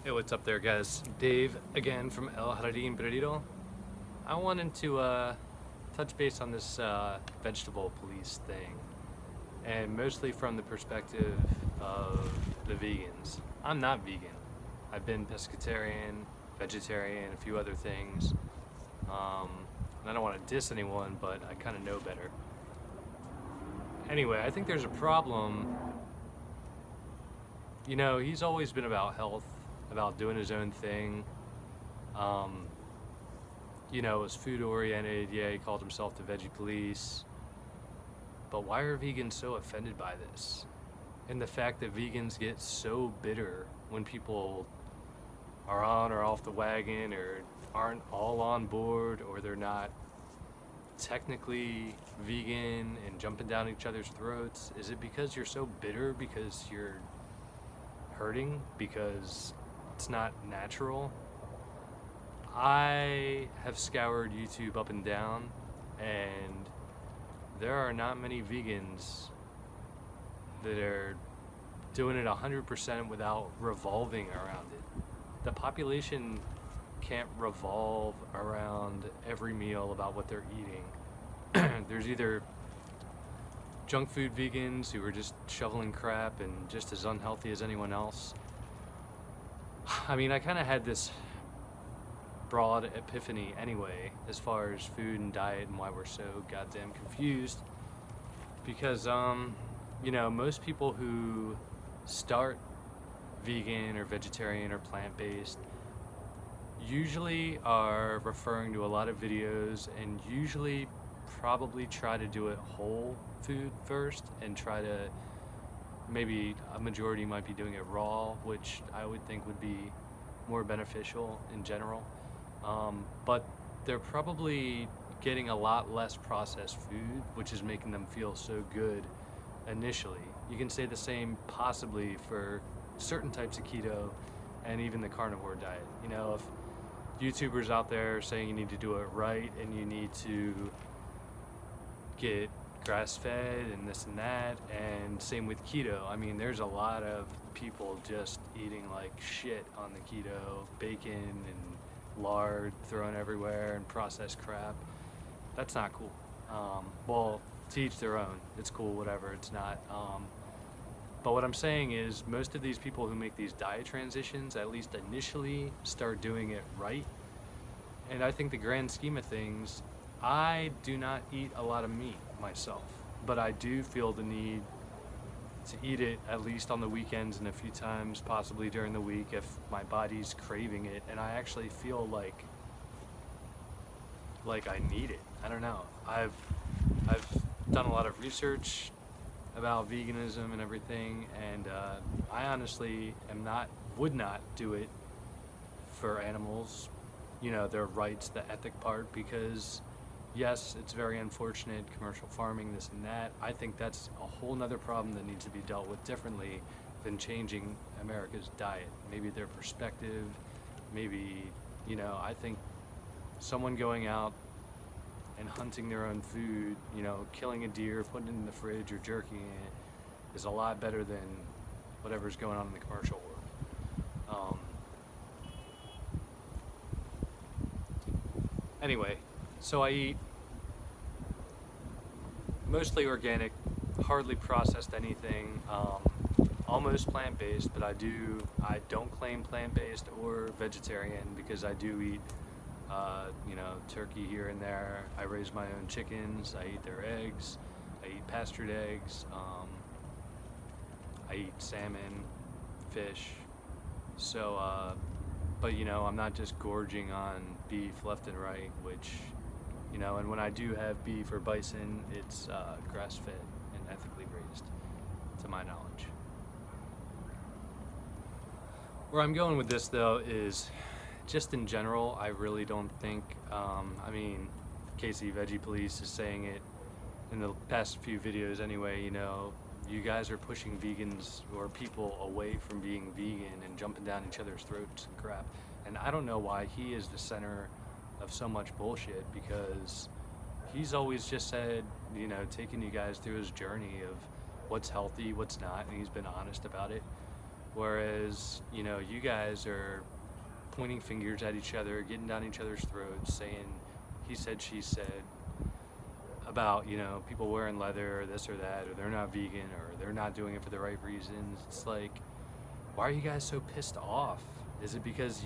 Hey, what's up there, guys? Dave again from El Jardín Perdido. I wanted to touch base on this vegetable police thing, and mostly from the perspective of the vegans. I'm not vegan. I've been pescatarian, vegetarian, a few other things. And I don't want to diss anyone, but I kind of know better. Anyway, I think there's a problem. You know, he's always been about health, about doing his own thing. You know, was food oriented. Yeah, he called himself the veggie police. But why are vegans so offended by this? And the fact that vegans get so bitter when people are on or off the wagon, or aren't all on board, or they're not technically vegan and jumping down each other's throats. Is it because you're so bitter because you're hurting, because it's not natural? I have scoured YouTube up and down, and there are not many vegans that are doing it 100% without revolving around it. The population can't revolve around every meal about what they're eating. There's either junk food vegans who are just shoveling crap and just as unhealthy as anyone else. I mean, I kind of had this broad epiphany anyway, as far as food and diet and why we're so goddamn confused. Because, you know, most people who start vegan or vegetarian or plant-based usually are referring to a lot of videos, and usually probably try to do it whole food first, and try to, maybe a majority might be doing it raw, which I would think would be more beneficial in general. But they're probably getting a lot less processed food, which is making them feel so good initially. You can say the same possibly for certain types of keto and even the carnivore diet. You know, if YouTubers out there saying you need to do it right and you need to get grass-fed and this and that, and same with keto. I mean, there's a lot of people just eating like shit on the keto, bacon and lard thrown everywhere and processed crap. That's not cool. Well, to each their own. It's cool, whatever. It's not. But what I'm saying is, most of these people who make these diet transitions, at least initially, start doing it right. And I think the grand scheme of things, I do not eat a lot of meat myself, but I do feel the need to eat it at least on the weekends and a few times possibly during the week if my body's craving it, and I actually feel like I need it. I don't know. I've done a lot of research about veganism and everything, and I honestly would not do it for animals, you know, their rights, the ethic part, because yes, it's very unfortunate, commercial farming, this and that. I think that's a whole nother problem that needs to be dealt with differently than changing America's diet. Maybe their perspective, maybe, you know, I think someone going out and hunting their own food, you know, killing a deer, putting it in the fridge or jerking it, is a lot better than whatever's going on in the commercial world. Anyway, so I eat mostly organic, hardly processed anything, almost plant-based, but I don't claim plant-based or vegetarian because I do eat you know, turkey here and there. I raise my own chickens. I eat their eggs. I eat pastured eggs. I eat salmon, fish. So, but you know, I'm not just gorging on beef left and right, which, you know, and when I do have beef or bison, it's grass-fed and ethically raised, to my knowledge. Where I'm going with this, though, is just in general, I really don't think, I mean, Casey Veggie Police is saying it in the past few videos anyway, you know, you guys are pushing vegans or people away from being vegan and jumping down each other's throats and crap. And I don't know why he is the center of so much bullshit, because he's always just said, you know, taking you guys through his journey of what's healthy, what's not, and he's been honest about it. Whereas, you guys are pointing fingers at each other, getting down each other's throats, saying he said, she said about, people wearing leather or this or that, or they're not vegan, or they're not doing it for the right reasons. It's like, why are you guys so pissed off? Is it because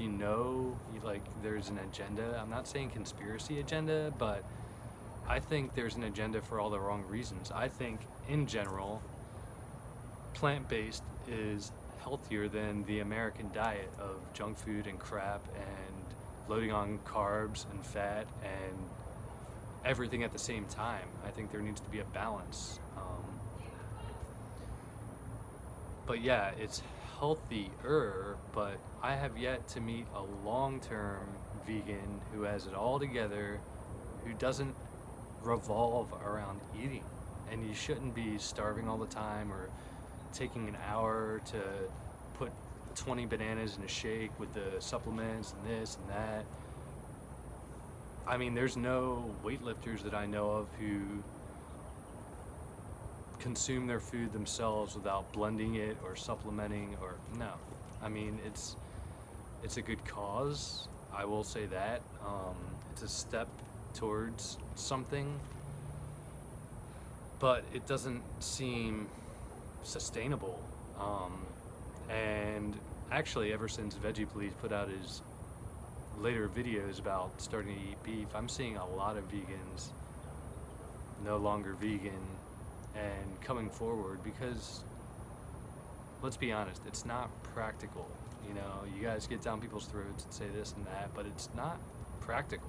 there's an agenda? I'm not saying conspiracy agenda, but I think there's an agenda for all the wrong reasons. I think, in general, plant-based is healthier than the American diet of junk food and crap and loading on carbs and fat and everything at the same time. I think there needs to be a balance. But yeah, it's healthier, but I have yet to meet a long-term vegan who has it all together, who doesn't revolve around eating. And you shouldn't be starving all the time or taking an hour to put 20 bananas in a shake with the supplements and this and that. I mean, there's no weightlifters that I know of who consume their food themselves without blending it or supplementing, or no. I mean, it's a good cause, I will say that. It's a step towards something, but it doesn't seem sustainable. And actually, ever since Veggie Police put out his later videos about starting to eat beef, I'm seeing a lot of vegans no longer vegan and coming forward, because let's be honest, it's not practical. You guys get down people's throats and say this and that, but it's not practical.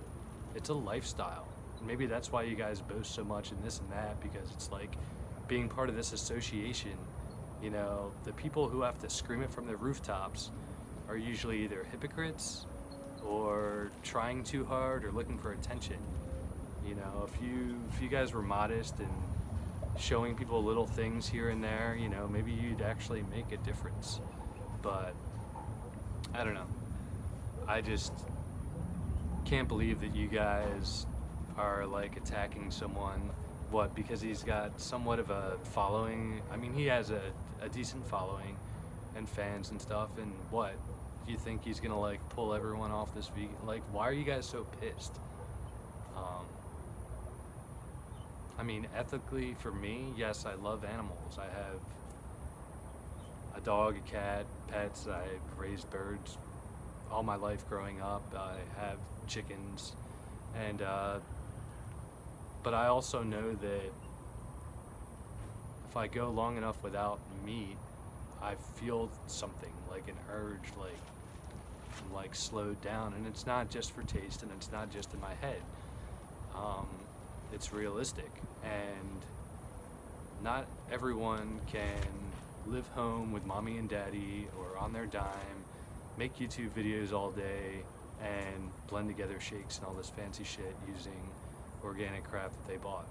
It's a lifestyle. And maybe that's why you guys boast so much in this and that, because it's like being part of this association. The people who have to scream it from the rooftops are usually either hypocrites or trying too hard or looking for attention. If you guys were modest and showing people little things here and there, maybe you'd actually make a difference. But I don't know. I just can't believe that you guys are like attacking someone, because he's got somewhat of a following. I mean, he has a decent following and fans and stuff, and what? You think he's gonna pull everyone off this vegan? Why are you guys so pissed? I mean, ethically, for me, yes, I love animals. I have a dog, a cat, pets. I've raised birds all my life growing up. I have chickens, and but I also know that if I go long enough without meat, I feel something, like an urge, I'm slowed down. And it's not just for taste, and it's not just in my head. It's realistic, and not everyone can live home with mommy and daddy or on their dime, make YouTube videos all day, and blend together shakes and all this fancy shit using organic crap that they bought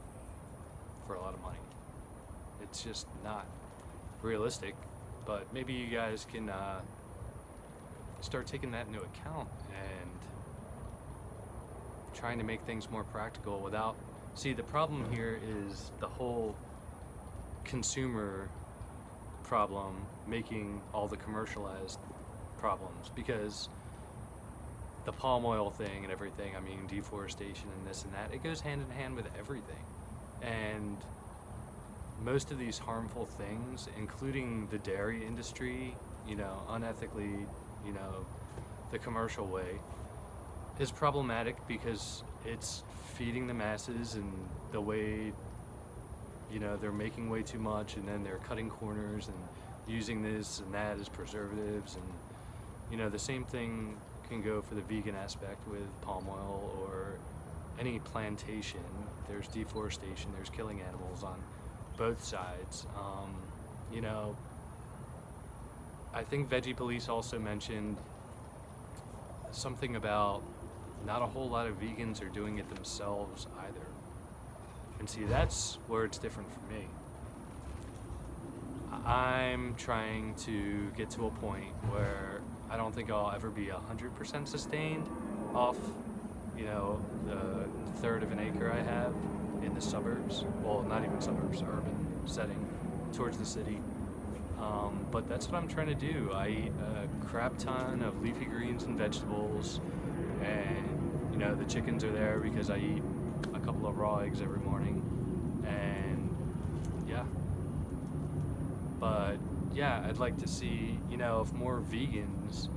for a lot of money. It's just not realistic. But maybe you guys can start taking that into account and trying to make things more practical without... See, the problem here is the whole consumer problem making all the commercialized problems, because the palm oil thing and everything, I mean, deforestation and this and that, it goes hand in hand with everything. And most of these harmful things, including the dairy industry, unethically, the commercial way, is problematic because it's feeding the masses, and the way, they're making way too much, and then they're cutting corners and using this and that as preservatives. And, the same thing can go for the vegan aspect with palm oil or any plantation. There's deforestation, there's killing animals on both sides. I think Veggie Police also mentioned something about not a whole lot of vegans are doing it themselves either. And see, that's where it's different for me. I'm trying to get to a point where I don't think I'll ever be 100% sustained off, the third of an acre I have in the suburbs. Well, not even suburbs, urban setting towards the city. But that's what I'm trying to do. I eat a crap ton of leafy greens and vegetables, and the chickens are there because I eat a couple of raw eggs every morning, and yeah. But yeah, I'd like to see if more vegans,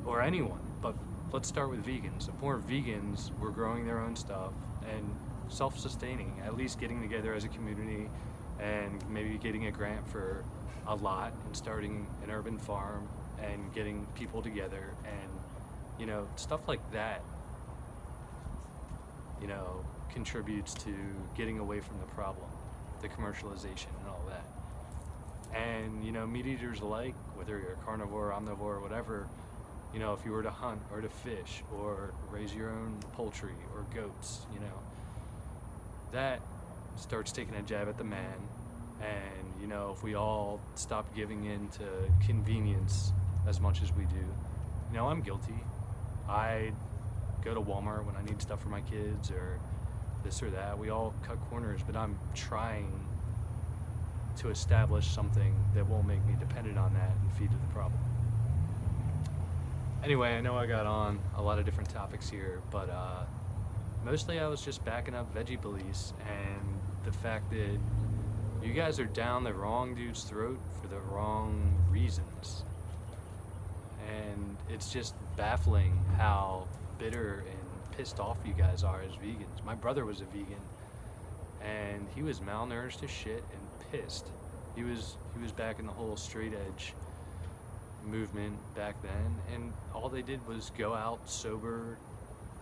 or anyone, but let's start with vegans. If more vegans were growing their own stuff and self-sustaining, at least getting together as a community and maybe getting a grant for a lot and starting an urban farm and getting people together and stuff like that contributes to getting away from the problem, the commercialization and all that. And meat eaters alike, whether you're a carnivore, omnivore, or whatever, if you were to hunt or to fish or raise your own poultry or goats, that starts taking a jab at the man. And if we all stop giving in to convenience as much as we do, I'm guilty. I go to Walmart when I need stuff for my kids or this or that. We all cut corners, but I'm trying to establish something that won't make me dependent on that and feed to the problem. Anyway, I know I got on a lot of different topics here, but mostly I was just backing up Veggie Police and the fact that you guys are down the wrong dude's throat for the wrong reasons. And it's just baffling how bitter and pissed off you guys are as vegans. My brother was a vegan, and he was malnourished as shit and pissed. He was back in the whole straight edge movement back then, and all they did was go out sober.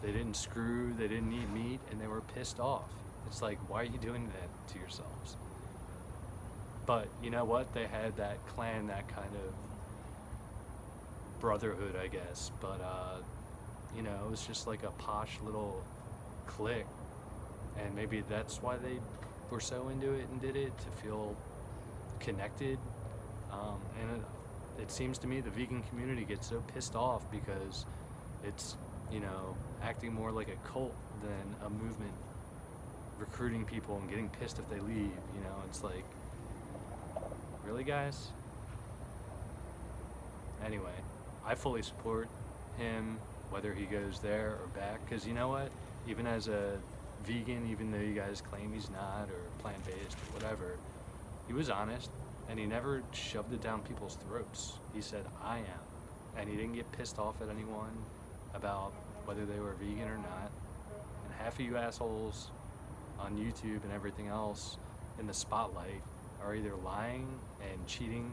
They didn't screw, they didn't eat meat, and they were pissed off. It's like, why are you doing that to yourselves? But you know what? They had that clan, that kind of brotherhood, I guess. But it was just like a posh little clique, and maybe that's why they were so into it and did it, to feel connected. And it seems to me the vegan community gets so pissed off because it's acting more like a cult than a movement, recruiting people and getting pissed if they leave. It's like, really, guys? Anyway, I fully support him, whether he goes there or back, because you know what? Even as a vegan, even though you guys claim he's not, or plant-based, or whatever, he was honest, and he never shoved it down people's throats. He said, I am. And he didn't get pissed off at anyone about whether they were vegan or not. And half of you assholes on YouTube and everything else in the spotlight are either lying and cheating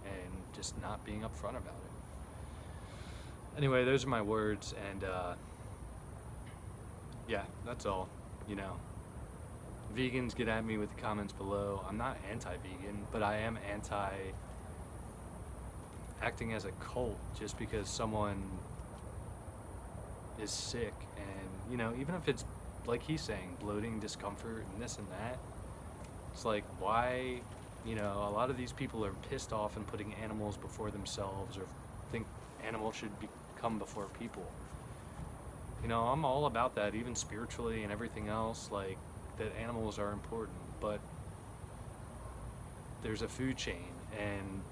and just not being upfront about it. Anyway, those are my words, and yeah, that's all. Vegans, get at me with the comments below. I'm not anti-vegan, but I am anti-acting as a cult just because someone is sick, and even if it's like he's saying, bloating, discomfort, and this and that, it's like, why? A lot of these people are pissed off and putting animals before themselves, or think animals should come before people. I'm all about that, even spiritually and everything else, like, that animals are important, but there's a food chain, and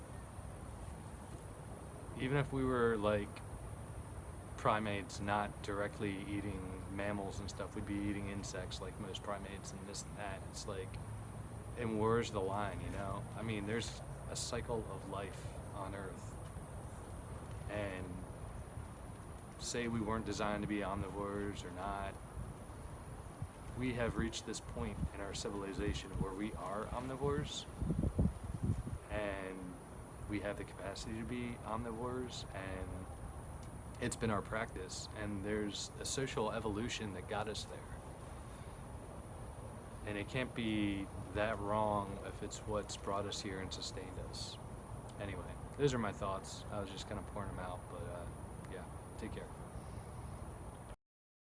even if we were like primates not directly eating mammals and stuff, we'd be eating insects like most primates and this and that. It's like, and where's the line, I mean, there's a cycle of life on Earth, and say we weren't designed to be omnivores or not, we have reached this point in our civilization where we are omnivores, and we have the capacity to be omnivores, and it's been our practice, and there's a social evolution that got us there. And it can't be that wrong if it's what's brought us here and sustained us. Anyway, those are my thoughts. I was just kind of pouring them out, but yeah, take care.